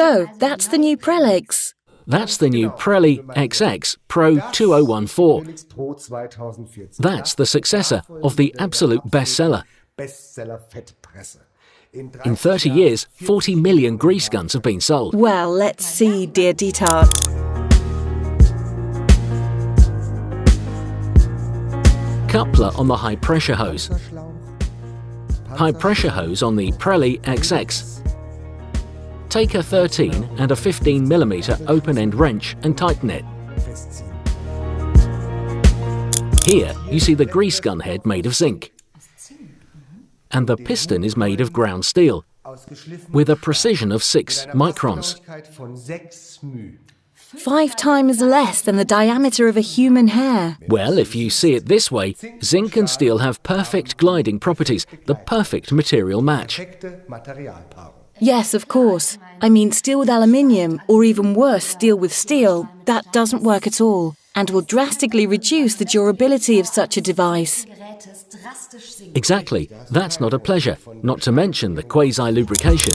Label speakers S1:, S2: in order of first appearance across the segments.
S1: So, that's the new Prelix.
S2: That's the new Prelli XX Pro 2014. That's the successor of the absolute bestseller. In 30 years, 40 million grease guns have been sold.
S1: Well, let's see, dear Dieter.
S2: Coupler on the high-pressure hose. High-pressure hose on the Prelli XX. Take a 13 and a 15mm open-end wrench and tighten it. Here you see the grease gun head made of zinc. And the piston is made of ground steel, with a precision of 6 microns.
S1: 5 times less than the diameter of a human hair.
S2: Well, if you see it this way, zinc and steel have perfect gliding properties, the perfect material match.
S1: Yes, of course. I mean, steel with aluminium, or even worse, steel with steel, that doesn't work at all, and will drastically reduce the durability of such a device.
S2: Exactly. That's not a pleasure, not to mention the quasi-lubrication.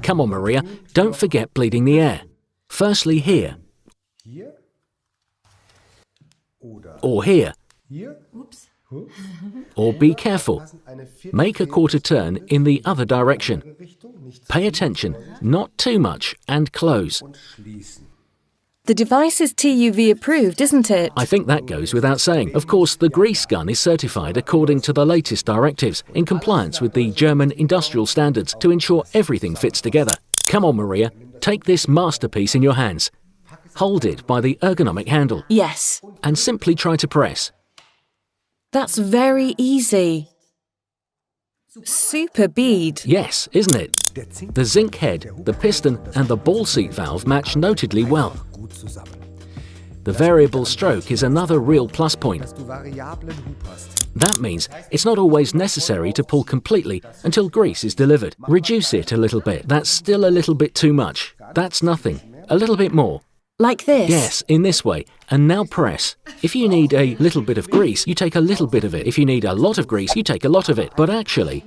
S2: Come on, Maria, don't forget bleeding the air. Firstly here. Or here. Or be careful. Make a quarter turn in the other direction. Pay attention, not too much, and close.
S1: The device is TUV approved, isn't it?
S2: I think that goes without saying. Of course, the grease gun is certified according to the latest directives, in compliance with the German industrial standards, to ensure everything fits together. Come on, Maria, take this masterpiece in your hands. Hold it by the ergonomic handle.
S1: Yes.
S2: And simply try to press.
S1: That's very easy. Super bead.
S2: Yes, isn't it? The zinc head, the piston and the ball seat valve match notedly well. The variable stroke is another real plus point. That means it's not always necessary to pull completely until grease is delivered. Reduce it a little bit. That's still a little bit too much. That's nothing. A little bit more.
S1: Like this?
S2: Yes, in this way. And now press. If you need a little bit of grease, you take a little bit of it. If you need a lot of grease, you take a lot of it. But actually,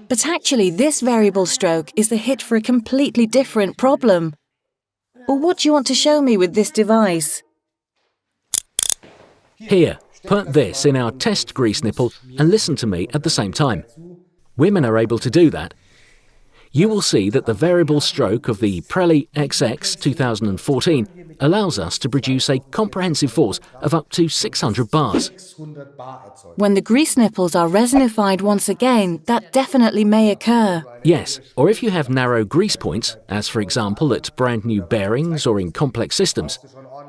S1: this variable stroke is the hit for a completely different problem. Well, what do you want to show me with this device?
S2: Here, put this in our test grease nipple and listen to me at the same time. Women are able to do that. You will see that the variable stroke of the Prelli XX 2014 allows us to produce a comprehensive force of up to 600 bars.
S1: When the grease nipples are resinified once again, that definitely may occur.
S2: Yes, or if you have narrow grease points, as for example at brand new bearings or in complex systems,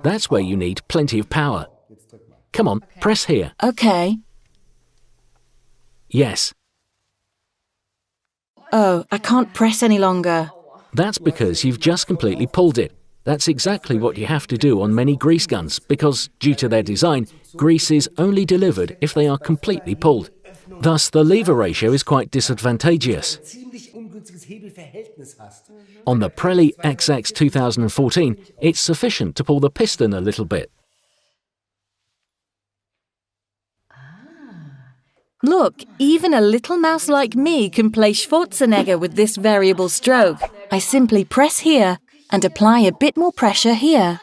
S2: that's where you need plenty of power. Come on, press here.
S1: Okay.
S2: Yes.
S1: Oh, I can't press any longer.
S2: That's because you've just completely pulled it. That's exactly what you have to do on many grease guns, because, due to their design, grease is only delivered if they are completely pulled. Thus, the lever ratio is quite disadvantageous. On the Prelli XX 2014, it's sufficient to pull the piston a little bit.
S1: Look, even a little mouse like me can play Schwarzenegger with this variable stroke. I simply press here and apply a bit more pressure here.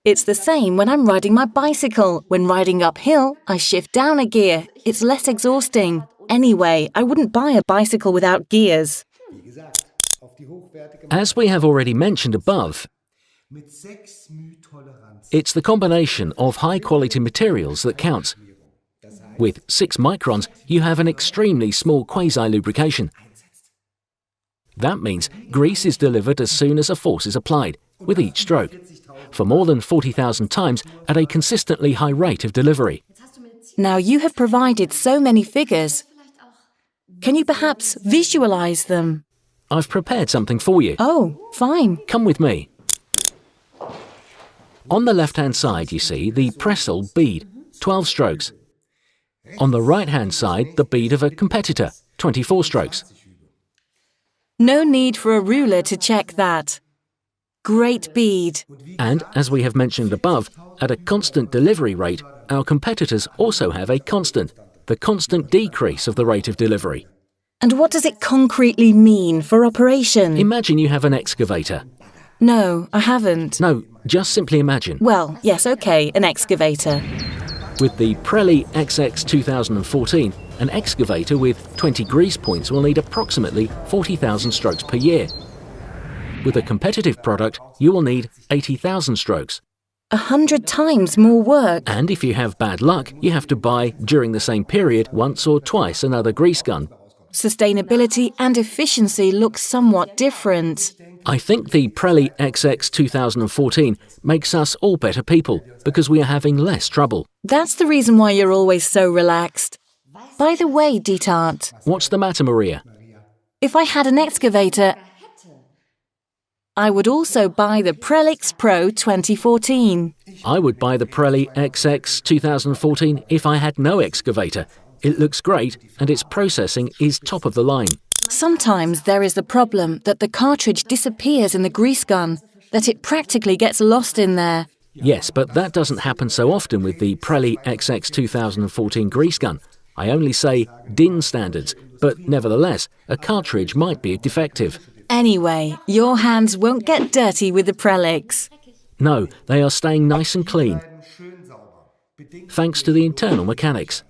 S1: It's the same when I'm riding my bicycle. When riding uphill, I shift down a gear. It's less exhausting. Anyway, I wouldn't buy a bicycle without gears.
S2: As we have already mentioned above, it's the combination of high-quality materials that counts. With 6 microns, you have an extremely small quasi-lubrication. That means grease is delivered as soon as a force is applied, with each stroke, for more than 40,000 times at a consistently high rate of delivery.
S1: Now you have provided so many figures. Can you perhaps visualize them?
S2: I've prepared something for you.
S1: Oh, fine.
S2: Come with me. On the left-hand side, you see the Pressol bead, 12 strokes. On the right-hand side, the bead of a competitor, 24 strokes.
S1: No need for a ruler to check that. Great bead.
S2: And, as we have mentioned above, at a constant delivery rate, our competitors also have a constant, the constant decrease of the rate of delivery.
S1: And what does it concretely mean for operation?
S2: Imagine you have an excavator.
S1: No, I haven't.
S2: No, just simply imagine.
S1: Well, yes, okay, an excavator.
S2: With the Pressol XX 2014, an excavator with 20 grease points will need approximately 40,000 strokes per year. With a competitive product, you will need 80,000 strokes.
S1: 100 times more work.
S2: And if you have bad luck, you have to buy, during the same period, once or twice another grease gun.
S1: Sustainability and efficiency look somewhat different.
S2: I think the Pressol XX 2014 makes us all better people because we are having less trouble.
S1: That's the reason why you're always so relaxed. By the way, Dietart.
S2: What's the matter, Maria?
S1: If I had an excavator, I would also buy the Prellix Pro 2014.
S2: I would buy the Pressol XX 2014 if I had no excavator. It looks great and its processing is top of the line.
S1: Sometimes there is the problem that the cartridge disappears in the grease gun, that it practically gets lost in there.
S2: Yes, but that doesn't happen so often with the Pressol XX 2014 grease gun. I only say DIN standards, but nevertheless, a cartridge might be defective.
S1: Anyway, your hands won't get dirty with the Prellix.
S2: No, they are staying nice and clean, thanks to the internal mechanics.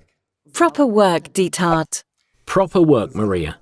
S1: Proper work, Dietart.
S2: Proper work, Maria.